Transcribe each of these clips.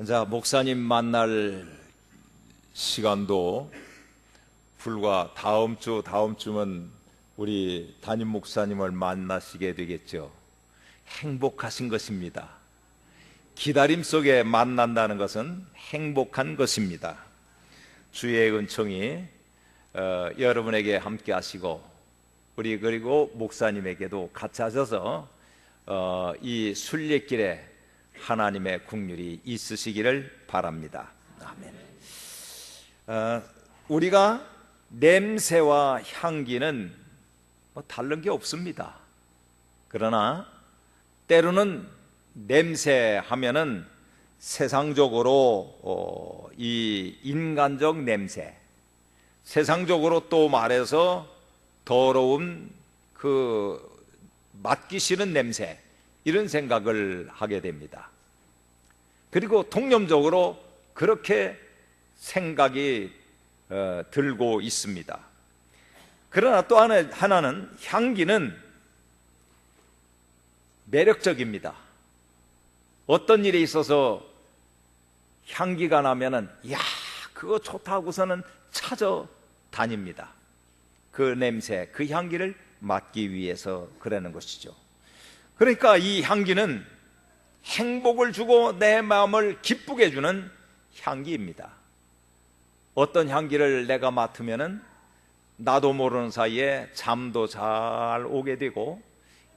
자, 목사님 만날 시간도 불과 다음 주면 우리 담임 목사님을 만나시게 되겠죠. 행복하신 것입니다. 기다림 속에 만난다는 것은 행복한 것입니다. 주의 은총이 여러분에게 함께 하시고 그리고 목사님에게도 같이 하셔서 이 순례길에 하나님의 긍휼이 있으시기를 바랍니다. 아멘. 우리가 냄새와 향기는 다른 게 없습니다. 그러나 때로는 냄새 하면은 세상적으로 이 인간적 냄새, 세상적으로 또 말해서 더러운 그 맡기 싫은 냄새, 이런 생각을 하게 됩니다. 그리고 통념적으로 그렇게 생각이 들고 있습니다. 그러나 또 하나는 향기는 매력적입니다. 어떤 일에 있어서 향기가 나면은 야, 그거 좋다 하고서는 찾아다닙니다. 그 냄새, 그 향기를 맡기 위해서 그러는 것이죠. 그러니까 이 향기는 행복을 주고 내 마음을 기쁘게 해주는 향기입니다. 어떤 향기를 내가 맡으면은 나도 모르는 사이에 잠도 잘 오게 되고,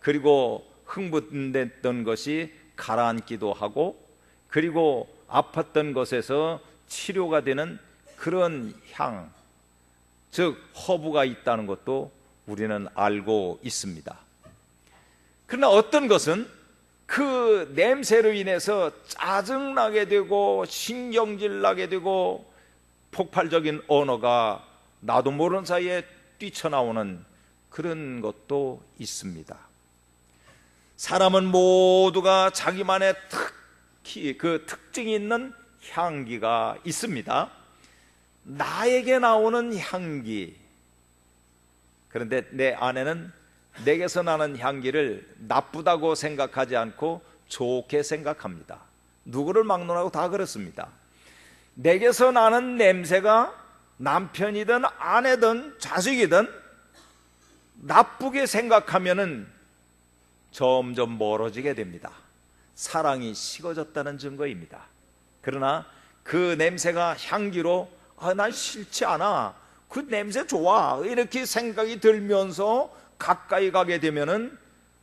그리고 흥분됐던 것이 가라앉기도 하고, 그리고 아팠던 것에서 치료가 되는 그런 향, 즉 허브가 있다는 것도 우리는 알고 있습니다. 그러나 어떤 것은 그 냄새로 인해서 짜증나게 되고 신경질 나게 되고 폭발적인 언어가 나도 모르는 사이에 뛰쳐나오는 그런 것도 있습니다. 사람은 모두가 자기만의 그 특징이 있는 향기가 있습니다. 나에게 나오는 향기, 그런데 내 아내는 내게서 나는 향기를 나쁘다고 생각하지 않고 좋게 생각합니다. 누구를 막론하고 다 그렇습니다. 내게서 나는 냄새가 남편이든 아내든 자식이든 나쁘게 생각하면은 점점 멀어지게 됩니다. 사랑이 식어졌다는 증거입니다. 그러나 그 냄새가 향기로 난 싫지 않아, 그 냄새 좋아, 이렇게 생각이 들면서 가까이 가게 되면은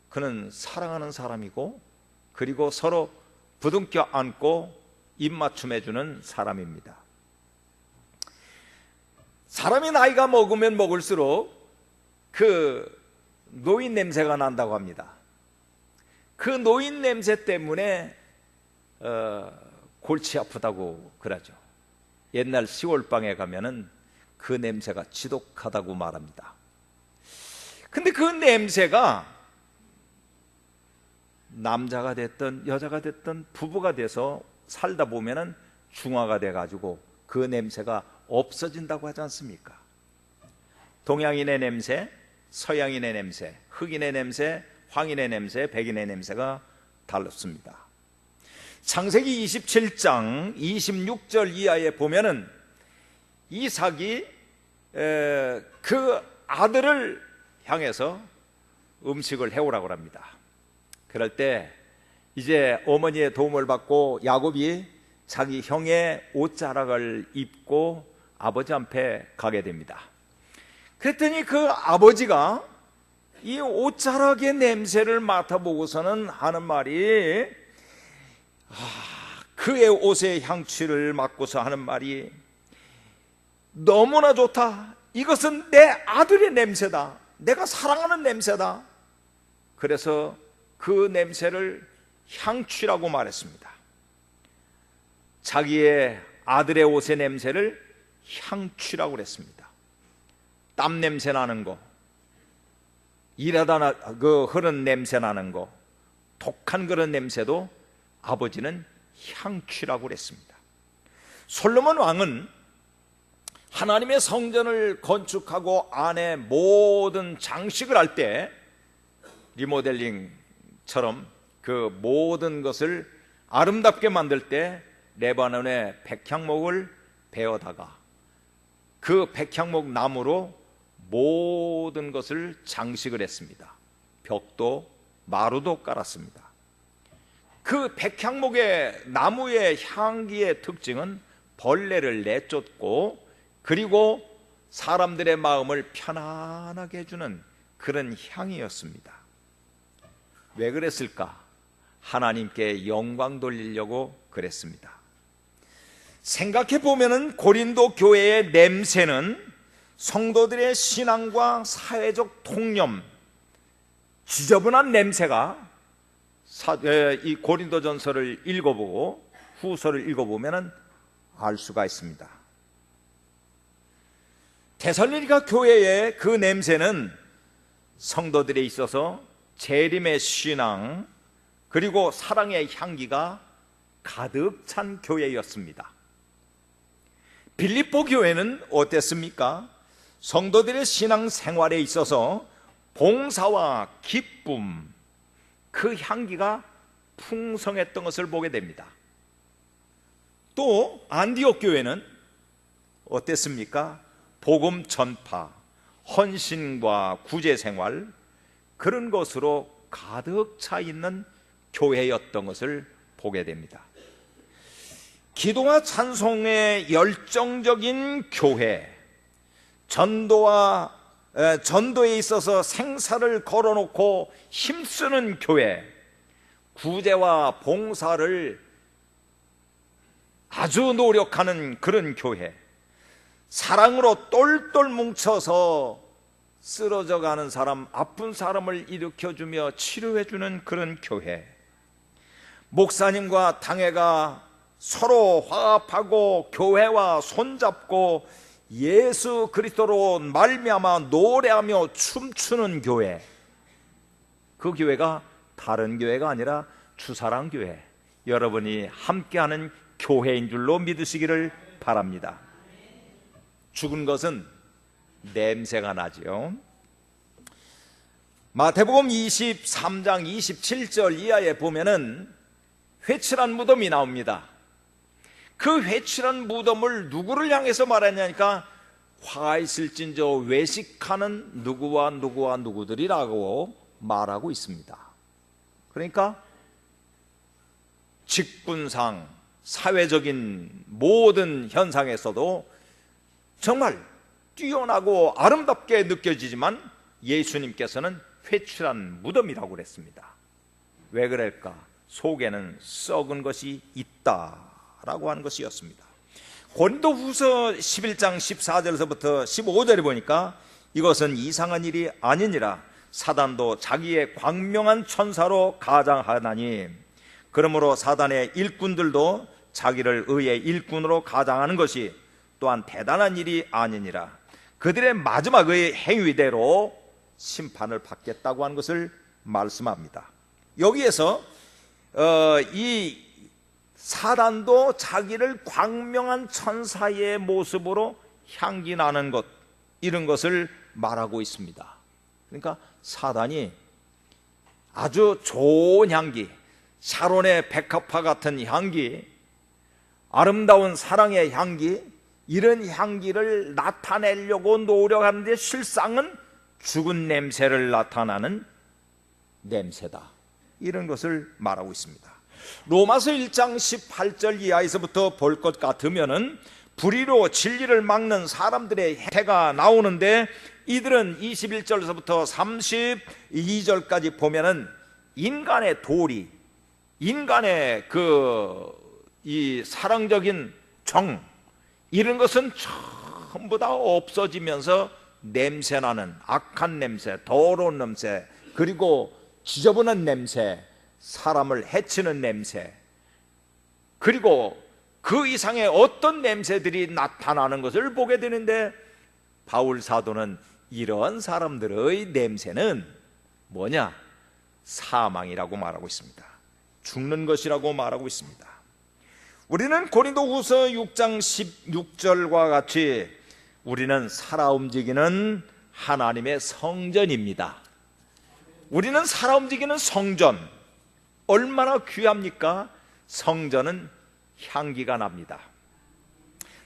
그는 사랑하는 사람이고, 그리고 서로 부둥켜 안고 입맞춤해 주는 사람입니다. 사람이 나이가 먹으면 먹을수록 그 노인 냄새가 난다고 합니다. 그 노인 냄새 때문에 골치 아프다고 그러죠. 옛날 시골방에 가면은 그 냄새가 지독하다고 말합니다. 근데 그 냄새가 남자가 됐든 여자가 됐든 부부가 돼서 살다 보면은 중화가 돼가지고 그 냄새가 없어진다고 하지 않습니까? 동양인의 냄새, 서양인의 냄새, 흑인의 냄새, 황인의 냄새, 백인의 냄새가 다릅니다. 창세기 27장 26절 이하에 보면은 이삭이 그 아들을 향해서 음식을 해오라고 합니다. 그럴 때 이제 어머니의 도움을 받고 야곱이 자기 형의 옷자락을 입고 아버지 앞에 가게 됩니다. 그랬더니 그 아버지가 이 옷자락의 냄새를 맡아보고서는 하는 말이, 그의 옷의 향취를 맡고서 하는 말이, 너무나 좋다, 이것은 내 아들의 냄새다, 내가 사랑하는 냄새다. 그래서 그 냄새를 향취라고 말했습니다. 자기의 아들의 옷의 냄새를 향취라고 그랬습니다. 땀 냄새 나는 거, 일하다 그 흐른 냄새 나는 거, 독한 그런 냄새도 아버지는 향취라고 그랬습니다. 솔로몬 왕은 하나님의 성전을 건축하고 안에 모든 장식을 할 때 리모델링처럼 그 모든 것을 아름답게 만들 때 레바논의 백향목을 베어다가 그 백향목 나무로 모든 것을 장식을 했습니다. 벽도 마루도 깔았습니다. 그 백향목의 나무의 향기의 특징은 벌레를 내쫓고 그리고 사람들의 마음을 편안하게 해주는 그런 향이었습니다. 왜 그랬을까? 하나님께 영광 돌리려고 그랬습니다. 생각해 보면은 고린도 교회의 냄새는 성도들의 신앙과 사회적 통념, 지저분한 냄새가 이 고린도전서를 읽어보고 후서를 읽어보면 알 수가 있습니다. 데살로니가 교회의 그 냄새는 성도들에 있어서 재림의 신앙 그리고 사랑의 향기가 가득 찬 교회였습니다. 빌립보 교회는 어땠습니까? 성도들의 신앙 생활에 있어서 봉사와 기쁨, 그 향기가 풍성했던 것을 보게 됩니다. 또 안디옥 교회는 어땠습니까? 복음 전파, 헌신과 구제 생활, 그런 것으로 가득 차 있는 교회였던 것을 보게 됩니다. 기도와 찬송의 열정적인 교회, 전도에 있어서 생사를 걸어놓고 힘쓰는 교회, 구제와 봉사를 아주 노력하는 그런 교회, 사랑으로 똘똘 뭉쳐서 쓰러져가는 사람, 아픈 사람을 일으켜주며 치료해주는 그런 교회, 목사님과 당회가 서로 화합하고 교회와 손잡고 예수 그리스도로 말미암아 노래하며 춤추는 교회, 그 교회가 다른 교회가 아니라 주사랑 교회, 여러분이 함께하는 교회인 줄로 믿으시기를 바랍니다. 죽은 것은 냄새가 나지요. 마태복음 23장 27절 이하에 보면은 회칠한 무덤이 나옵니다. 그 회칠한 무덤을 누구를 향해서 말하냐니까 화가 있을진저 외식하는 누구와 누구와 누구들이라고 말하고 있습니다. 그러니까 직분상 사회적인 모든 현상에서도 정말 뛰어나고 아름답게 느껴지지만 예수님께서는 회칠한 무덤이라고 그랬습니다. 왜 그럴까? 속에는 썩은 것이 있다라고 하는 것이었습니다. 고린도후서 11장 14절에서부터 15절에 보니까 이것은 이상한 일이 아니니라. 사단도 자기의 광명한 천사로 가장하나니, 그러므로 사단의 일꾼들도 자기를 의의 일꾼으로 가장하는 것이 또한 대단한 일이 아니니라. 그들의 마지막의 행위대로 심판을 받겠다고 하는 것을 말씀합니다. 여기에서 이 사단도 자기를 광명한 천사의 모습으로 향기 나는 것, 이런 것을 말하고 있습니다. 그러니까 사단이 아주 좋은 향기, 샤론의 백합화 같은 향기, 아름다운 사랑의 향기, 이런 향기를 나타내려고 노력하는데 실상은 죽은 냄새를 나타나는 냄새다, 이런 것을 말하고 있습니다. 로마서 1장 18절 이하에서부터 볼 것 같으면은 불의로 진리를 막는 사람들의 해가 나오는데, 이들은 21절에서부터 32절까지 보면은 인간의 도리, 인간의 이 사랑적인 정, 이런 것은 전부 다 없어지면서 냄새나는 악한 냄새, 더러운 냄새, 그리고 지저분한 냄새, 사람을 해치는 냄새, 그리고 그 이상의 어떤 냄새들이 나타나는 것을 보게 되는데, 바울 사도는 이런 사람들의 냄새는 뭐냐? 사망이라고 말하고 있습니다. 죽는 것이라고 말하고 있습니다. 우리는 고린도후서 6장 16절과 같이 우리는 살아 움직이는 하나님의 성전입니다. 우리는 살아 움직이는 성전, 얼마나 귀합니까? 성전은 향기가 납니다.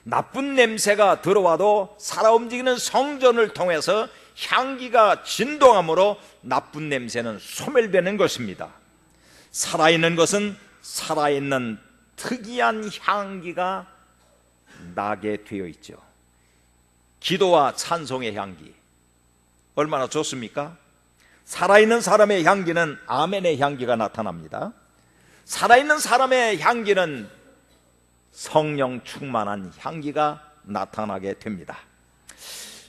나쁜 냄새가 들어와도 살아 움직이는 성전을 통해서 향기가 진동함으로 나쁜 냄새는 소멸되는 것입니다. 살아있는 것은 살아있는 특이한 향기가 나게 되어 있죠. 기도와 찬송의 향기 얼마나 좋습니까? 살아있는 사람의 향기는 아멘의 향기가 나타납니다. 살아있는 사람의 향기는 성령 충만한 향기가 나타나게 됩니다.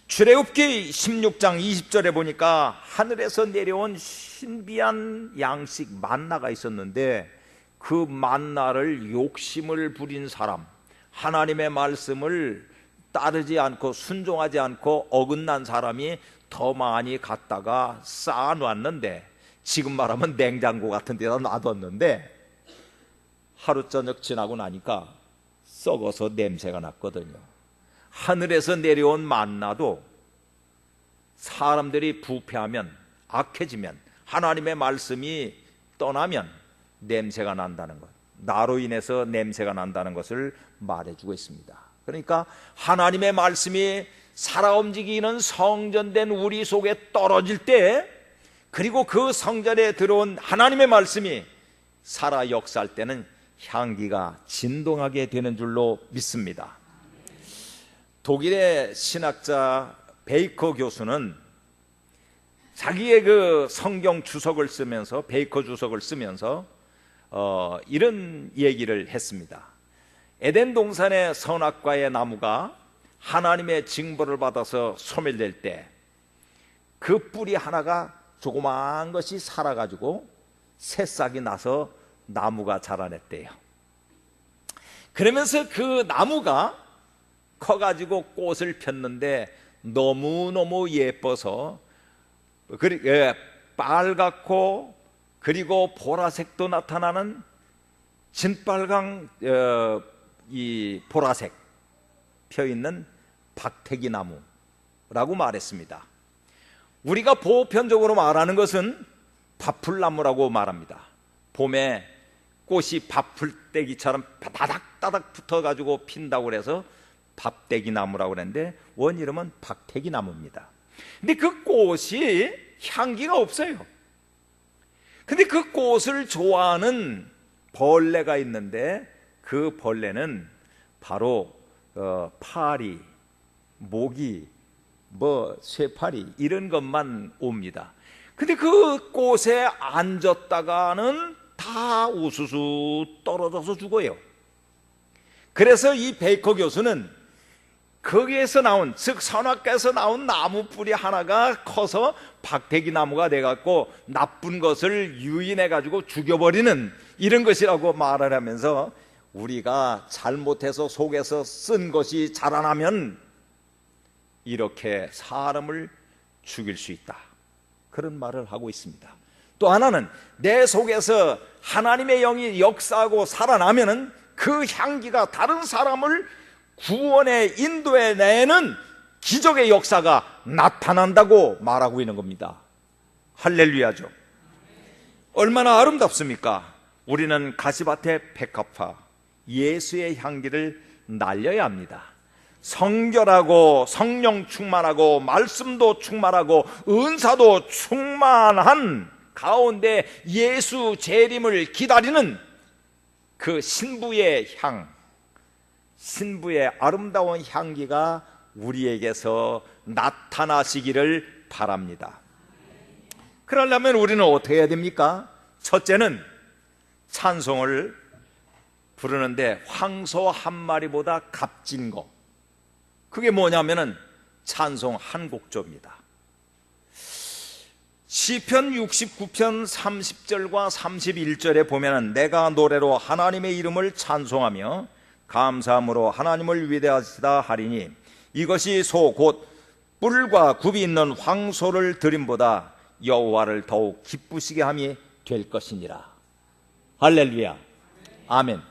출애굽기 16장 20절에 보니까 하늘에서 내려온 신비한 양식 만나가 있었는데 그 만나를 욕심을 부린 사람, 하나님의 말씀을 따르지 않고 순종하지 않고 어긋난 사람이 더 많이 갖다가 쌓아놨는데, 지금 말하면 냉장고 같은 데다 놔뒀는데 하루 저녁 지나고 나니까 썩어서 냄새가 났거든요. 하늘에서 내려온 만나도 사람들이 부패하면, 악해지면, 하나님의 말씀이 떠나면 냄새가 난다는 것, 나로 인해서 냄새가 난다는 것을 말해주고 있습니다. 그러니까 하나님의 말씀이 살아 움직이는 성전된 우리 속에 떨어질 때, 그리고 그 성전에 들어온 하나님의 말씀이 살아 역사할 때는 향기가 진동하게 되는 줄로 믿습니다. 독일의 신학자 베이커 교수는 자기의 그 성경 주석을 쓰면서, 베이커 주석을 쓰면서 이런 얘기를 했습니다. 에덴 동산의 선악과의 나무가 하나님의 징벌을 받아서 소멸될 때 그 뿌리 하나가 조그마한 것이 살아가지고 새싹이 나서 나무가 자라냈대요. 그러면서 그 나무가 커가지고 꽃을 폈는데 너무너무 예뻐서 빨갛고 그리고 보라색도 나타나는 진빨강 이 보라색 펴있는 박태기 나무라고 말했습니다. 우리가 보편적으로 말하는 것은 밥풀나무라고 말합니다. 봄에 꽃이 밥풀떼기처럼 다닥다닥 붙어가지고 핀다고 그래서 밥떼기 나무라고 그랬는데 원이름은 박태기 나무입니다. 근데 그 꽃이 향기가 없어요. 근데 그 꽃을 좋아하는 벌레가 있는데 그 벌레는 바로 파리, 모기, 쇠파리 이런 것만 옵니다. 근데 그 꽃에 앉았다가는 다 우수수 떨어져서 죽어요. 그래서 이 베이커 교수는 거기에서 나온, 즉 선악과에서 나온 나무 뿌리 하나가 커서 박태기 나무가 돼갖고 나쁜 것을 유인해가지고 죽여버리는 이런 것이라고 말을 하면서, 우리가 잘못해서 속에서 쓴 것이 자라나면 이렇게 사람을 죽일 수 있다, 그런 말을 하고 있습니다. 또 하나는 내 속에서 하나님의 영이 역사하고 살아나면은 그 향기가 다른 사람을 구원의 인도해 내는 기적의 역사가 나타난다고 말하고 있는 겁니다. 할렐루야죠. 얼마나 아름답습니까? 우리는 가시밭의 백합화 예수의 향기를 날려야 합니다. 성결하고 성령 충만하고 말씀도 충만하고 은사도 충만한 가운데 예수 재림을 기다리는 그 신부의 향, 신부의 아름다운 향기가 우리에게서 나타나시기를 바랍니다. 그러려면 우리는 어떻게 해야 됩니까? 첫째는 찬송을 부르는데 황소 한 마리보다 값진 거, 그게 뭐냐면은 찬송 한 곡조입니다. 시편 69편 30절과 31절에 보면은 내가 노래로 하나님의 이름을 찬송하며 감사함으로 하나님을 위대하시다 하리니 이것이 소 곧 뿔과 굽이 있는 황소를 드림보다 여호와를 더욱 기쁘시게 함이 될 것이니라. 할렐루야, 아멘.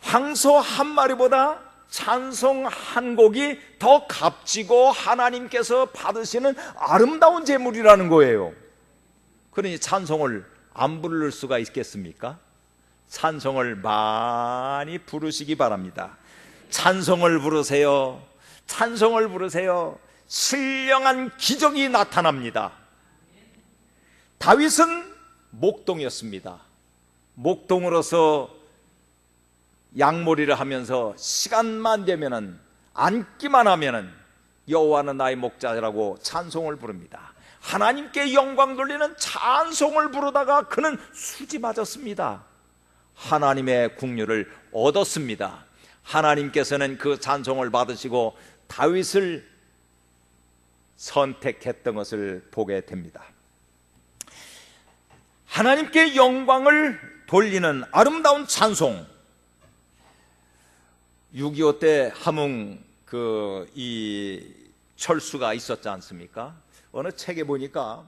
황소 한 마리보다 찬송 한 곡이 더 값지고 하나님께서 받으시는 아름다운 제물이라는 거예요. 그러니 찬송을 안 부를 수가 있겠습니까? 찬송을 많이 부르시기 바랍니다. 찬송을 부르세요. 찬송을 부르세요. 신령한 기적이 나타납니다. 다윗은 목동이었습니다. 목동으로서 양몰이를 하면서 시간만 되면은, 앉기만 하면은 여호와는 나의 목자라고 찬송을 부릅니다. 하나님께 영광 돌리는 찬송을 부르다가 그는 수지 맞았습니다. 하나님의 국류를 얻었습니다. 하나님께서는 그 찬송을 받으시고 다윗을 선택했던 것을 보게 됩니다. 하나님께 영광을 돌리는 아름다운 찬송. 6.25 때 함흥 이 철수가 있었지 않습니까? 어느 책에 보니까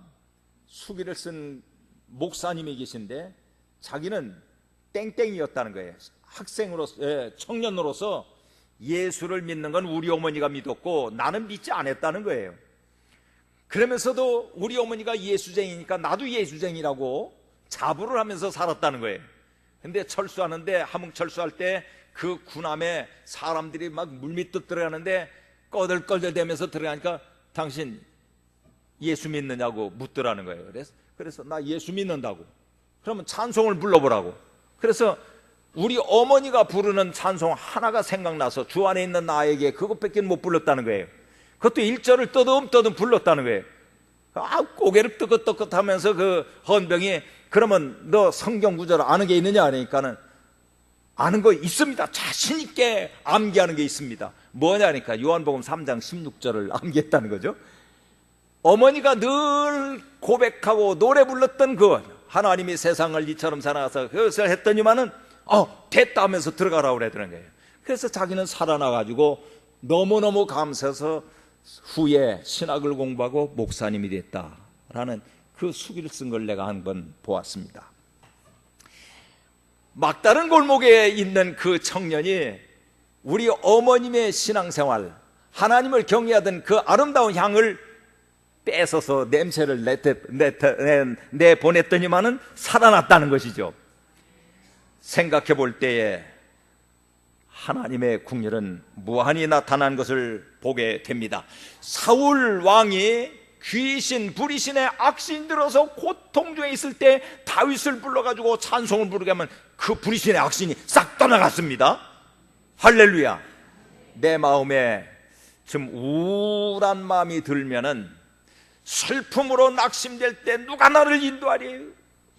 수기를 쓴 목사님이 계신데 자기는 땡땡이였다는 거예요. 학생으로서, 청년으로서 예수를 믿는 건 우리 어머니가 믿었고 나는 믿지 않았다는 거예요. 그러면서도 우리 어머니가 예수쟁이니까 나도 예수쟁이라고 자부를 하면서 살았다는 거예요. 근데 철수하는데, 함흥 철수할 때 그 군함에 사람들이 막 물밑도 들어가는데 꺼들꺼들대면서 들어가니까 당신 예수 믿느냐고 묻더라는 거예요. 그래서 나 예수 믿는다고. 그러면 찬송을 불러보라고. 그래서 우리 어머니가 부르는 찬송 하나가 생각나서 주 안에 있는 나에게 그것밖에 못 불렀다는 거예요. 그것도 1절을 떠듬떠듬 불렀다는 거예요. 고개를 뜨긋뜨긋 하면서 그 헌병이, 그러면 너 성경 구절을 아는 게 있느냐 하니까는 아는 거 있습니다. 자신 있게 암기하는 게 있습니다. 뭐냐니까 요한복음 3장 16절을 암기했다는 거죠. 어머니가 늘 고백하고 노래 불렀던 그 하나님이 세상을 이처럼 사랑하사 그것을 했더니만은 됐다 하면서 들어가라고 그러더는 거예요. 그래서 자기는 살아나가지고 너무너무 감사해서 후에 신학을 공부하고 목사님이 됐다라는 그 수기를 쓴 걸 내가 한번 보았습니다. 막다른 골목에 있는 그 청년이 우리 어머님의 신앙생활, 하나님을 경외하던 그 아름다운 향을 뺏어서 냄새를 내보냈더니만은 살아났다는 것이죠. 생각해 볼 때에 하나님의 국률은 무한히 나타난 것을 보게 됩니다. 사울 왕이 귀신, 불이신의 악신이 들어서 고통 중에 있을 때 다윗을 불러가지고 찬송을 부르게 하면 그 불이신의 악신이 싹 떠나갔습니다. 할렐루야. 내 마음에 좀 우울한 마음이 들면은, 슬픔으로 낙심될 때 누가 나를 인도하리?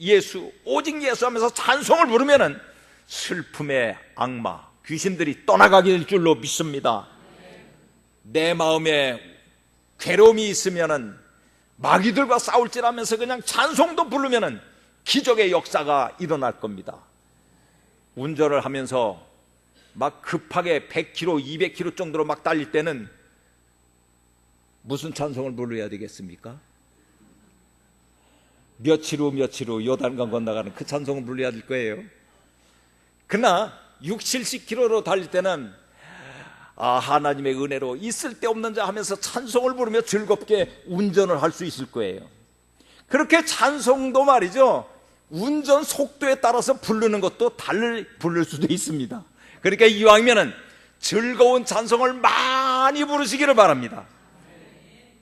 예수, 오직 예수 하면서 찬송을 부르면은 슬픔의 악마, 귀신들이 떠나가게 될 줄로 믿습니다. 내 마음에 괴로움이 있으면은 마귀들과 싸울지라면서 그냥 찬송도 부르면은 기적의 역사가 일어날 겁니다. 운전을 하면서 막 급하게 100km, 200km 정도로 막 달릴 때는 무슨 찬송을 불러야 되겠습니까? 며칠 후 요단강 건너가는 그 찬송을 불러야 될 거예요. 그러나 60, 70km로 달릴 때는 하나님의 은혜로 있을 데 없는 자 하면서 찬송을 부르며 즐겁게 운전을 할 수 있을 거예요. 그렇게 찬송도 말이죠, 운전 속도에 따라서 부르는 것도 달리 부를 수도 있습니다. 그러니까 이왕이면은 즐거운 찬송을 많이 부르시기를 바랍니다.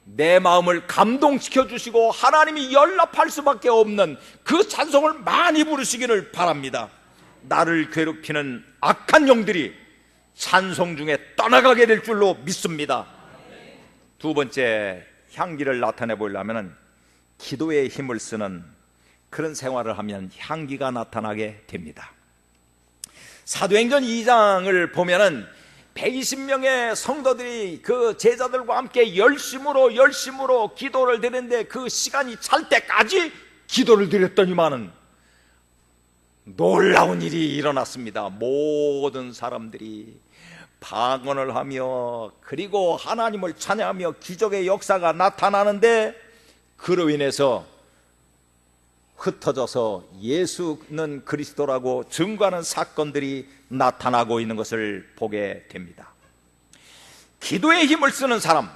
내 마음을 감동시켜 주시고 하나님이 연락할 수밖에 없는 그 찬송을 많이 부르시기를 바랍니다. 나를 괴롭히는 악한 영들이 찬송 중에 떠나가게 될 줄로 믿습니다. 두 번째, 향기를 나타내 보려면 기도의 힘을 쓰는 그런 생활을 하면 향기가 나타나게 됩니다. 사도행전 2장을 보면은 120명의 성도들이 그 제자들과 함께 열심으로 기도를 드리는데 그 시간이 찰 때까지 기도를 드렸더니만은 놀라운 일이 일어났습니다. 모든 사람들이 방언을 하며 그리고 하나님을 찬양하며 기적의 역사가 나타나는데, 그로 인해서 흩어져서 예수는 그리스도라고 증거하는 사건들이 나타나고 있는 것을 보게 됩니다. 기도의 힘을 쓰는 사람,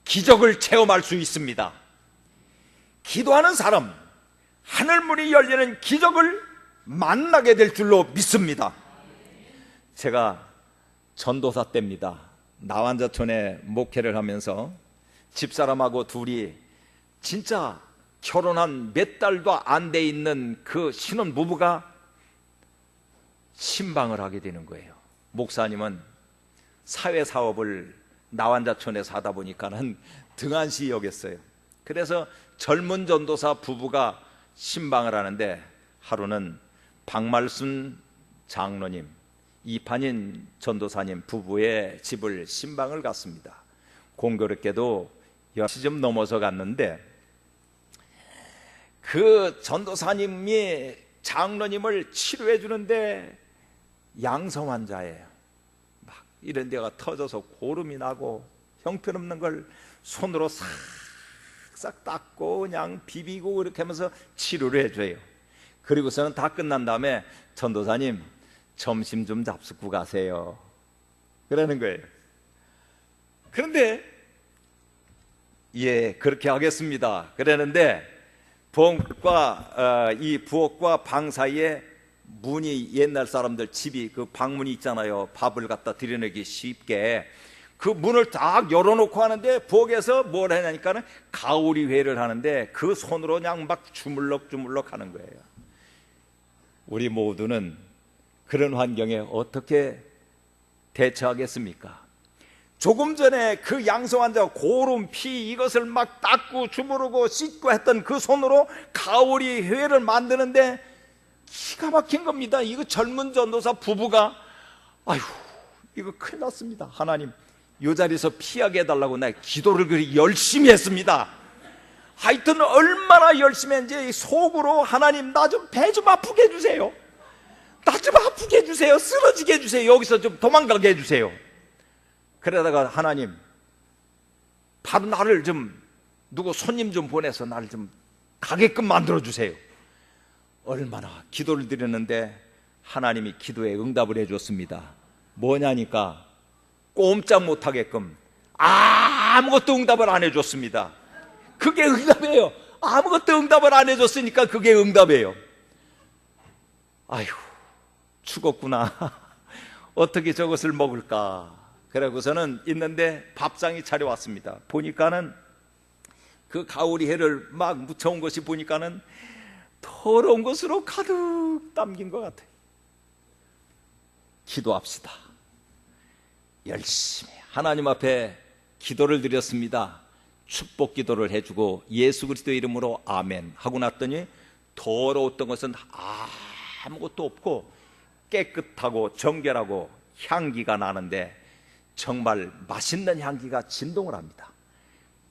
기적을 체험할 수 있습니다. 기도하는 사람, 하늘문이 열리는 기적을 만나게 될 줄로 믿습니다. 제가 전도사 때입니다. 나완자촌에 목회를 하면서 집사람하고 둘이 진짜 결혼한 몇 달도 안 돼 있는 그 신혼 부부가 신방을 하게 되는 거예요. 목사님은 사회사업을 나완자촌에서 하다 보니까는 등한시 여겼어요. 그래서 젊은 전도사 부부가 신방을 하는데 하루는 박말순 장로님, 이판인 전도사님 부부의 집을 신방을 갔습니다. 공교롭게도 10시쯤 넘어서 갔는데 그 전도사님이 장로님을 치료해 주는데 양성 환자예요. 막 이런 데가 터져서 고름이 나고 형편없는 걸 손으로 싹싹 닦고 그냥 비비고 이렇게 하면서 치료를 해줘요. 그리고서는 다 끝난 다음에 전도사님 점심 좀 잡수고 가세요 그러는 거예요. 그런데 예, 그렇게 하겠습니다 그러는데 이 부엌과 방 사이에 문이, 옛날 사람들 집이 그 방문이 있잖아요. 밥을 갖다 들여내기 쉽게 그 문을 딱 열어놓고 하는데 부엌에서 뭘 하냐니까는 가오리회를 하는데 그 손으로 그냥 막 주물럭주물럭 하는 거예요. 우리 모두는 그런 환경에 어떻게 대처하겠습니까? 조금 전에 그 양성 환자가 고름, 피 이것을 막 닦고 주무르고 씻고 했던 그 손으로 가오리 회를 만드는데 기가 막힌 겁니다. 이거 젊은 전도사 부부가 아휴 이거 큰일 났습니다. 하나님 이 자리에서 피하게 해달라고 내가 기도를 그리 열심히 했습니다. 하여튼 얼마나 열심히 했는지 속으로 하나님 나 좀 배 좀 아프게 해주세요. 나 좀 아프게 해주세요. 쓰러지게 해주세요. 여기서 좀 도망가게 해주세요. 그러다가 하나님 바로 나를 좀 누구 손님 좀 보내서 나를 좀 가게끔 만들어 주세요. 얼마나 기도를 드렸는데 하나님이 기도에 응답을 해줬습니다. 뭐냐니까 꼼짝 못하게끔 아무것도 응답을 안 해줬습니다. 그게 응답이에요. 아무것도 응답을 안 해줬으니까 그게 응답이에요. 아휴 죽었구나. 어떻게 저것을 먹을까. 그러고서는 있는데 밥상이 차려왔습니다. 보니까는 그 가오리회를 막 묻혀온 것이 보니까는 더러운 것으로 가득 담긴 것 같아요. 기도합시다. 열심히 하나님 앞에 기도를 드렸습니다. 축복 기도를 해주고 예수 그리스도의 이름으로 아멘 하고 났더니 더러웠던 것은 아무것도 없고 깨끗하고 정결하고 향기가 나는데 정말 맛있는 향기가 진동을 합니다.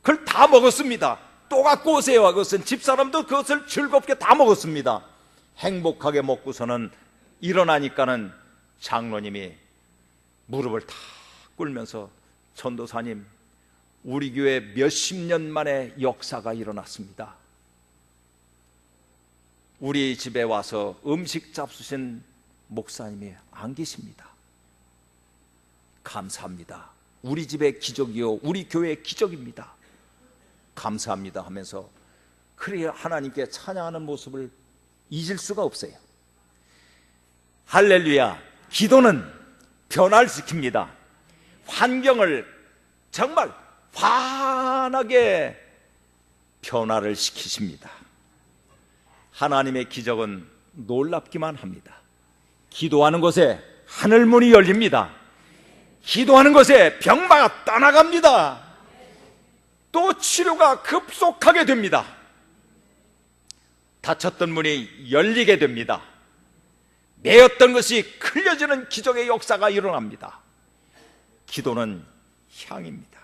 그걸 다 먹었습니다. 또 갖고 오세요. 그것은 집사람도 그것을 즐겁게 다 먹었습니다. 행복하게 먹고서는 일어나니까는 장로님이 무릎을 탁 꿇면서 전도사님 우리 교회 몇십 년 만에 역사가 일어났습니다. 우리 집에 와서 음식 잡수신 목사님이 안 계십니다. 감사합니다. 우리 집의 기적이요 우리 교회의 기적입니다. 감사합니다 하면서 그래야 하나님께 찬양하는 모습을 잊을 수가 없어요. 할렐루야. 기도는 변화를 시킵니다. 환경을 정말 환하게 변화를 시키십니다. 하나님의 기적은 놀랍기만 합니다. 기도하는 곳에 하늘문이 열립니다. 기도하는 것에 병마가 떠나갑니다. 또 치료가 급속하게 됩니다. 닫혔던 문이 열리게 됩니다. 매였던 것이 클려지는 기적의 역사가 일어납니다. 기도는 향입니다.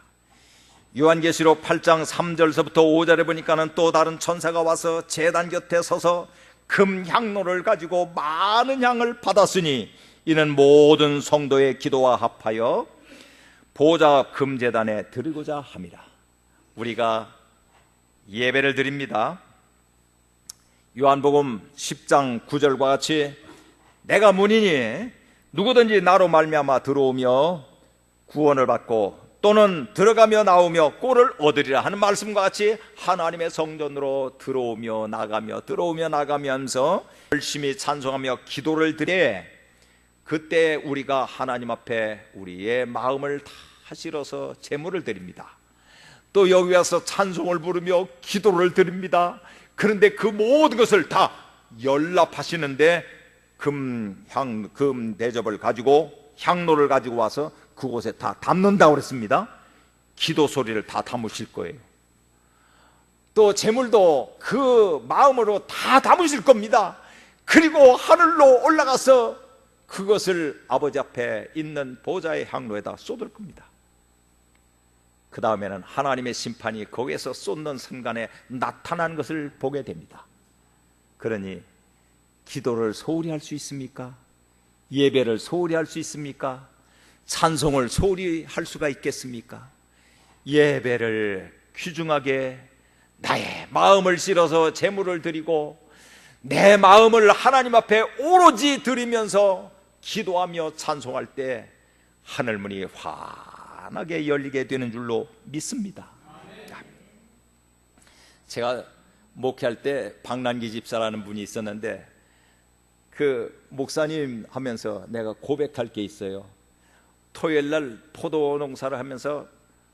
요한계시록 8장 3절서부터 5절에 보니까는 또 다른 천사가 와서 제단 곁에 서서 금향로를 가지고 많은 향을 받았으니 이는 모든 성도의 기도와 합하여 보좌 금제단에 드리고자 함이라. 우리가 예배를 드립니다. 요한복음 10장 9절과 같이 내가 문이니 누구든지 나로 말미암아 들어오며 구원을 받고 또는 들어가며 나오며 꼴을 얻으리라 하는 말씀과 같이 하나님의 성전으로 들어오며 나가면서 열심히 찬송하며 기도를 드려 그때 우리가 하나님 앞에 우리의 마음을 다 실어서 제물을 드립니다. 또 여기 와서 찬송을 부르며 기도를 드립니다. 그런데 그 모든 것을 다 연납하시는데 금 대접을 가지고 향로를 가지고 와서 그곳에 다 담는다고 그랬습니다. 기도 소리를 다 담으실 거예요. 또 제물도 그 마음으로 다 담으실 겁니다. 그리고 하늘로 올라가서 그것을 아버지 앞에 있는 보좌의 향로에다 쏟을 겁니다. 그 다음에는 하나님의 심판이 거기에서 쏟는 순간에 나타난 것을 보게 됩니다. 그러니 기도를 소홀히 할 수 있습니까? 예배를 소홀히 할 수 있습니까? 찬송을 소홀히 할 수가 있겠습니까? 예배를 귀중하게 나의 마음을 실어서 제물을 드리고 내 마음을 하나님 앞에 오로지 드리면서 기도하며 찬송할 때 하늘문이 환하게 열리게 되는 줄로 믿습니다. 제가 목회할 때 박난기 집사라는 분이 있었는데 그 목사님 하면서 내가 고백할 게 있어요. 토요일날 포도 농사를 하면서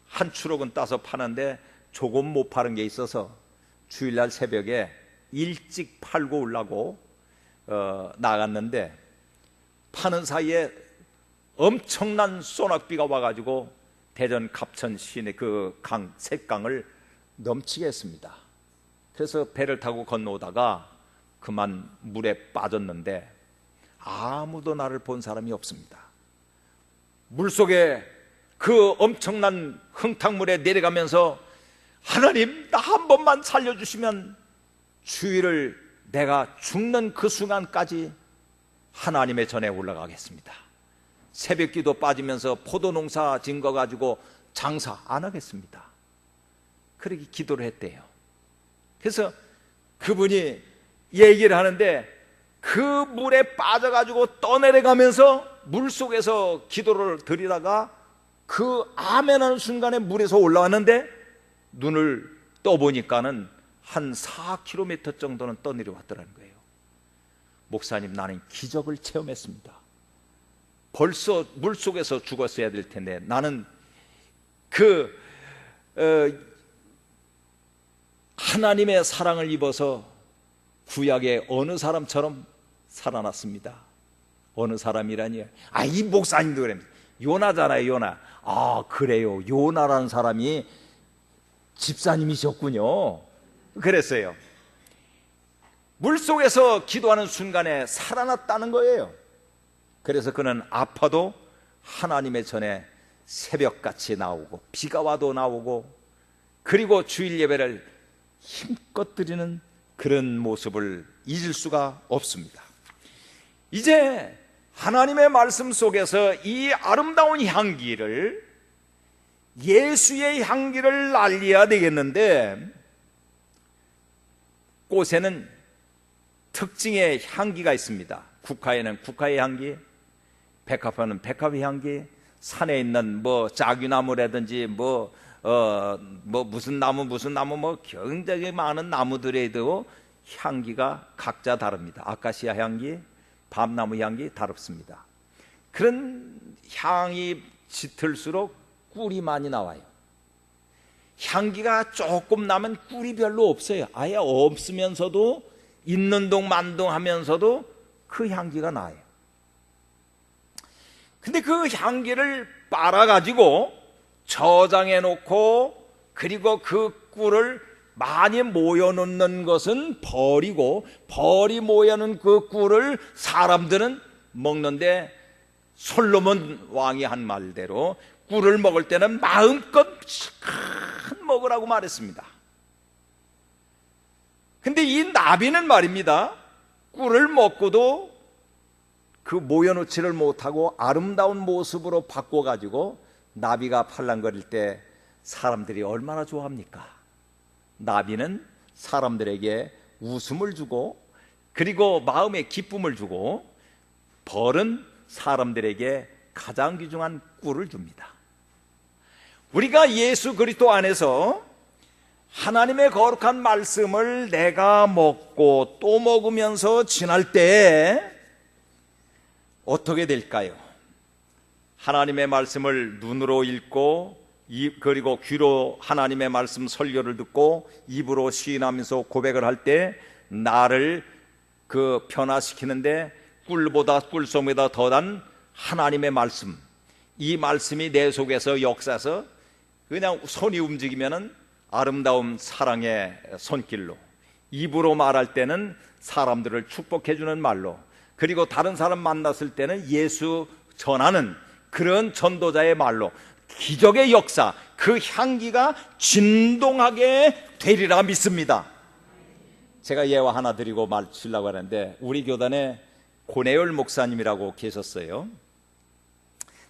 한 추록은 따서 파는데 조금 못 파는 게 있어서 주일날 새벽에 일찍 팔고 오려고 나갔는데 파는 사이에 엄청난 소낙비가 와가지고 대전 갑천 시내 그 색강을 넘치게 했습니다. 그래서 배를 타고 건너오다가 그만 물에 빠졌는데 아무도 나를 본 사람이 없습니다. 물속에 그 엄청난 흥탕물에 내려가면서 하나님 나 한 번만 살려주시면 주일을 내가 죽는 그 순간까지 하나님의 전에 올라가겠습니다. 새벽기도 빠지면서 포도 농사 진 거 가지고 장사 안 하겠습니다. 그렇게 기도를 했대요. 그래서 그분이 얘기를 하는데 그 물에 빠져가지고 떠내려가면서 물속에서 기도를 드리다가 그 아멘하는 순간에 물에서 올라왔는데 눈을 떠보니까는 한 4km 정도는 떠내려왔더라는 거예요. 목사님 나는 기적을 체험했습니다. 벌써 물속에서 죽었어야 될 텐데 나는 하나님의 사랑을 입어서 구약의 어느 사람처럼 살아났습니다. 어느 사람이라니? 이 목사님도 그래. 요나잖아요, 요나. 그래요. 요나라는 사람이 집사님이셨군요. 그랬어요. 물속에서 기도하는 순간에 살아났다는 거예요. 그래서 그는 아파도 하나님의 전에 새벽같이 나오고 비가 와도 나오고 그리고 주일 예배를 힘껏 드리는 그런 모습을 잊을 수가 없습니다. 이제 하나님의 말씀 속에서 이 아름다운 향기를 예수의 향기를 알려야 되겠는데 꽃에는 특징의 향기가 있습니다. 국화에는 국화의 향기, 백합화는 백합의 향기, 산에 있는 짝귀나무라든지 무슨 나무 굉장히 많은 나무들에도 향기가 각자 다릅니다. 아카시아 향기, 밤나무 향기 다릅습니다. 그런 향이 짙을수록 꿀이 많이 나와요. 향기가 조금 나면 꿀이 별로 없어요. 아예 없으면서도 있는 동 만동하면서도 그 향기가 나요. 근데 그 향기를 빨아가지고 저장해 놓고 그리고 그 꿀을 많이 모여놓는 것은 벌이고 벌이 모여놓은 그 꿀을 사람들은 먹는데 솔로몬 왕이 한 말대로 꿀을 먹을 때는 마음껏 큰 먹으라고 말했습니다. 근데 이 나비는 말입니다. 꿀을 먹고도 그 모여놓지를 못하고 아름다운 모습으로 바꿔가지고 나비가 팔랑거릴 때 사람들이 얼마나 좋아합니까? 나비는 사람들에게 웃음을 주고 그리고 마음에 기쁨을 주고 벌은 사람들에게 가장 귀중한 꿀을 줍니다. 우리가 예수 그리스도 안에서 하나님의 거룩한 말씀을 내가 먹고 또 먹으면서 지날 때 어떻게 될까요? 하나님의 말씀을 눈으로 읽고 그리고 귀로 하나님의 말씀 설교를 듣고 입으로 시인하면서 고백을 할 때 나를 변화시키는데 꿀보다 꿀송보다 더한 하나님의 말씀, 이 말씀이 내 속에서 역사해서 그냥 손이 움직이면은 아름다운 사랑의 손길로, 입으로 말할 때는 사람들을 축복해주는 말로, 그리고 다른 사람 만났을 때는 예수 전하는 그런 전도자의 말로 기적의 역사, 그 향기가 진동하게 되리라 믿습니다. 제가 예화 하나 드리고 마치려고 하는데, 우리 교단에 고내열 목사님이라고 계셨어요.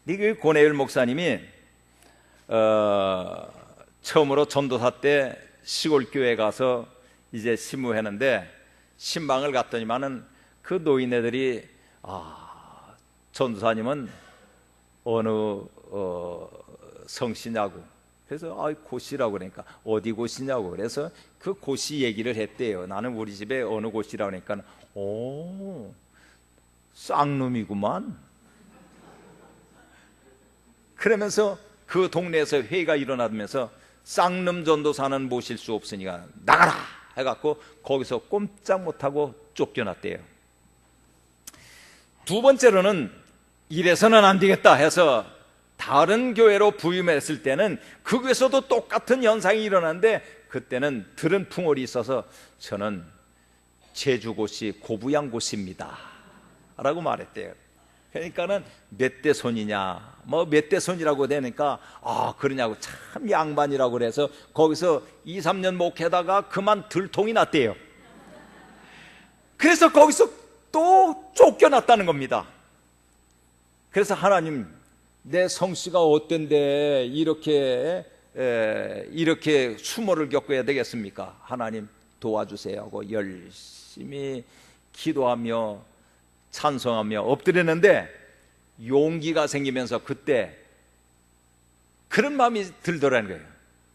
그 고내열 목사님이 처음으로 전도사 때 시골 교회 가서 이제 심무했는데, 신방을 갔더니만은 그 노인네들이 전도사님은 어느 성씨냐고, 그래서 고시라고, 그러니까 어디 고시냐고, 그래서 그 고시 얘기를 했대요. 나는 우리 집에 어느 고시라고 하니까 오, 쌍놈이구만. 그러면서 그 동네에서 회의가 일어나면서 쌍놈 전도사는 모실 수 없으니까 나가라 해갖고 거기서 꼼짝 못하고 쫓겨났대요. 두 번째로는 이래서는 안 되겠다 해서 다른 교회로 부임했을 때는 그 교회에서도 똑같은 현상이 일어났는데, 그때는 들은 풍월이 있어서 저는 제주고시 고부양고시입니다 라고 말했대요. 그러니까는 몇 대 손이냐, 몇 대 손이라고 되니까 그러냐고, 참 양반이라고 그래서 거기서 2, 3년 목회다가 그만 들통이 났대요. 그래서 거기서 또 쫓겨났다는 겁니다. 그래서 하나님, 내 성씨가 어땠는데 이렇게 수모를 겪어야 되겠습니까? 하나님 도와주세요 하고 열심히 기도하며 찬송하며 엎드렸는데, 용기가 생기면서 그때 그런 마음이 들더라는 거예요.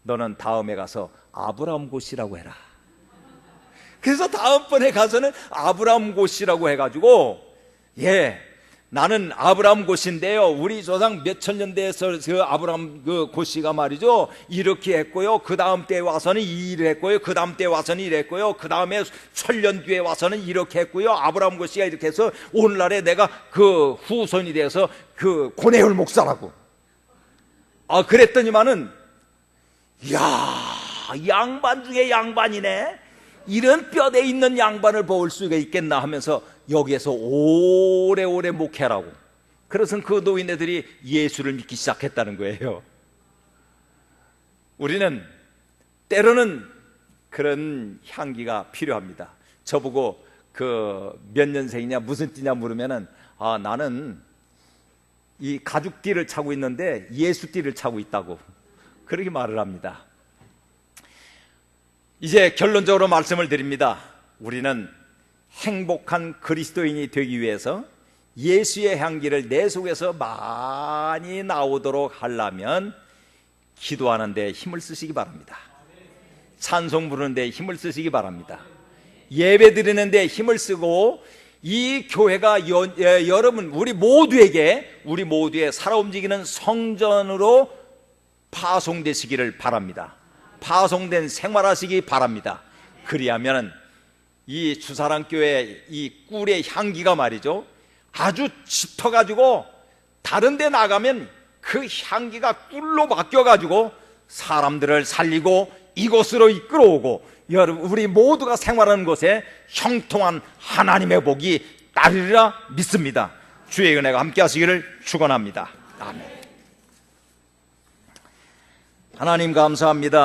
너는 다음에 가서 아브라함 고시라고 해라. 그래서 다음번에 가서는 아브라함 고시라고 해가지고, 나는 아브라함 고시인데요, 우리 조상 몇천 년대에서 그 아브라함 그 고시가 말이죠, 이렇게 했고요, 그 다음 때에 와서는 이 일을 했고요, 그 다음 때에 와서는 이랬고요, 그 다음에 천년 뒤에 와서는 이렇게 했고요, 아브라함 고시가 이렇게 해서 오늘날에 내가 그 후손이 돼서 그 고내열 목사라고. 그랬더니만은 양반 중에 양반이네, 이런 뼈대 있는 양반을 볼 수가 있겠나 하면서 여기에서 오래오래 목회라고. 그래서 그 노인네들이 예수를 믿기 시작했다는 거예요. 우리는 때로는 그런 향기가 필요합니다. 저보고 몇 년생이냐 무슨 띠냐 물으면은 나는 이 가죽띠를 차고 있는데 예수띠를 차고 있다고 그렇게 말을 합니다. 이제 결론적으로 말씀을 드립니다. 우리는 행복한 그리스도인이 되기 위해서 예수의 향기를 내 속에서 많이 나오도록 하려면 기도하는 데 힘을 쓰시기 바랍니다. 찬송 부르는 데 힘을 쓰시기 바랍니다. 예배 드리는 데 힘을 쓰고, 이 교회가 여러분 우리 모두의 살아 움직이는 성전으로 파송되시기를 바랍니다. 파송된 생활하시기 바랍니다. 그리하면 이 주사랑교회 이 꿀의 향기가 말이죠, 아주 짙어가지고 다른 데 나가면 그 향기가 꿀로 바뀌어가지고 사람들을 살리고 이곳으로 이끌어오고, 여러분 우리 모두가 생활하는 곳에 형통한 하나님의 복이 따르리라 믿습니다. 주의 은혜가 함께 하시기를 축원합니다. 아멘. 하나님 감사합니다.